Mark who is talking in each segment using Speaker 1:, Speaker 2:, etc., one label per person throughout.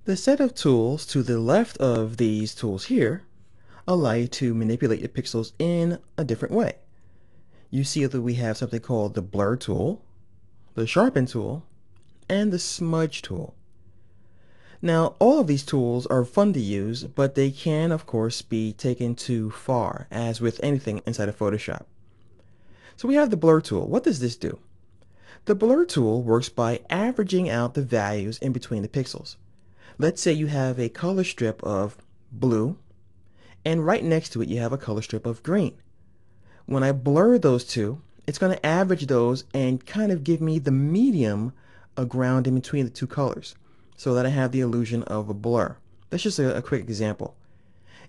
Speaker 1: The set of tools to the left of these tools here allow you to manipulate the pixels in a different way. You see that we have something called the blur tool, the sharpen tool, and the smudge tool. Now, all of these tools are fun to use, but they can, of course, be taken too far, as with anything inside of Photoshop. So we have the blur tool. What does this do? The blur tool works by averaging out the values in between the pixels. Let's say you have a color strip of blue, and right next to it you have a color strip of green. When I blur those two, it's going to average those and kind of give me the medium ground in between the two colors, so that I have the illusion of a blur. That's just a quick example.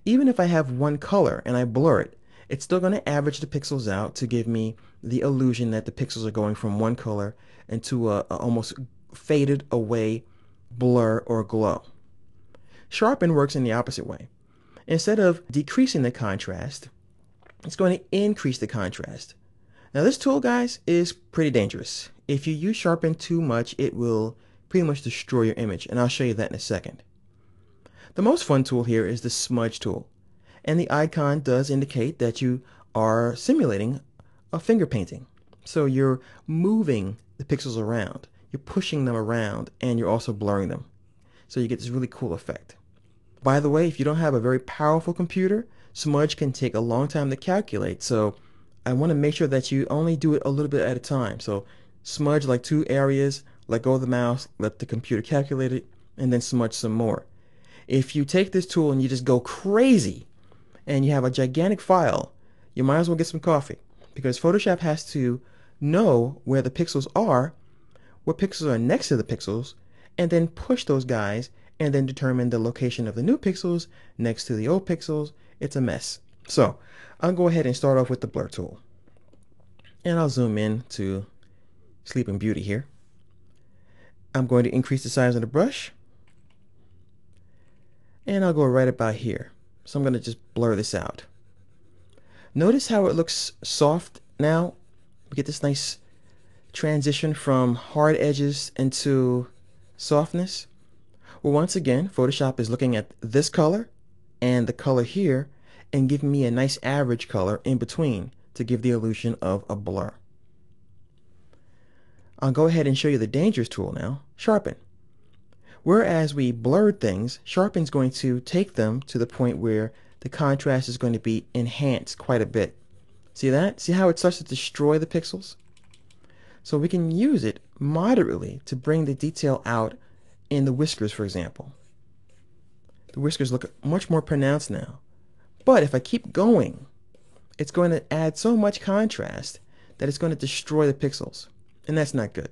Speaker 1: Even if I have one color and I blur it, it's still going to average the pixels out to give me the illusion that the pixels are going from one color into a almost faded away blur or glow. Sharpen works in the opposite way. Instead of decreasing the contrast, it's going to increase the contrast. Now this tool, guys, is pretty dangerous. If you use Sharpen too much, it will pretty much destroy your image, and I'll show you that in a second. The most fun tool here is the smudge tool, and the icon does indicate that you are simulating a finger painting. So you're moving the pixels around, you're pushing them around, and you're also blurring them. So you get this really cool effect. By the way, if you don't have a very powerful computer, smudge can take a long time to calculate, so I want to make sure that you only do it a little bit at a time. So smudge like 2 areas, let go of the mouse, let the computer calculate it, and then smudge some more. If you take this tool and you just go crazy and you have a gigantic file, you might as well get some coffee, because Photoshop has to know where the pixels are, what pixels are next to the pixels, and then push those guys and then determine the location of the new pixels next to the old pixels. It's a mess. So I'll go ahead and start off with the blur tool, and I'll zoom in to Sleeping Beauty here. I'm going to increase the size of the brush, and I'll go right about here. So I'm going to just blur this out. Notice how it looks soft now. We get this nice transition from hard edges into softness. Well, once again, Photoshop is looking at this color and the color here and giving me a nice average color in between to give the illusion of a blur. I'll go ahead and show you the dangerous tool now, Sharpen. Whereas we blurred things, Sharpen's going to take them to the point where the contrast is going to be enhanced quite a bit. See that? See how it starts to destroy the pixels? So we can use it moderately to bring the detail out in the whiskers, for example. The whiskers look much more pronounced now. But if I keep going, it's going to add so much contrast that it's going to destroy the pixels. And that's not good.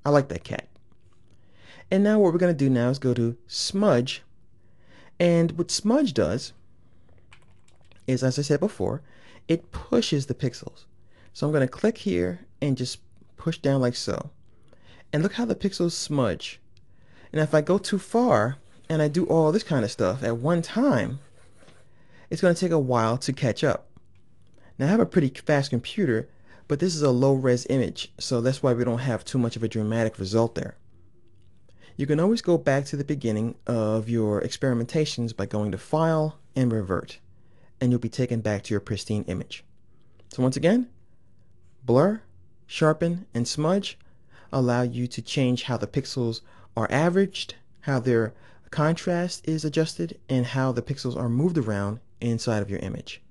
Speaker 1: I like that cat. And now what we're going to do now is go to Smudge. And what Smudge does is, as I said before, it pushes the pixels. So I'm going to click here and just push down like so. And look how the pixels smudge. And if I go too far and I do all this kind of stuff at one time, it's going to take a while to catch up. Now I have a pretty fast computer, but this is a low-res image, so that's why we don't have too much of a dramatic result there. You can always go back to the beginning of your experimentations by going to File and Revert, and you'll be taken back to your pristine image. So once again, Blur, Sharpen, and Smudge allow you to change how the pixels are averaged, how their contrast is adjusted, and how the pixels are moved around inside of your image.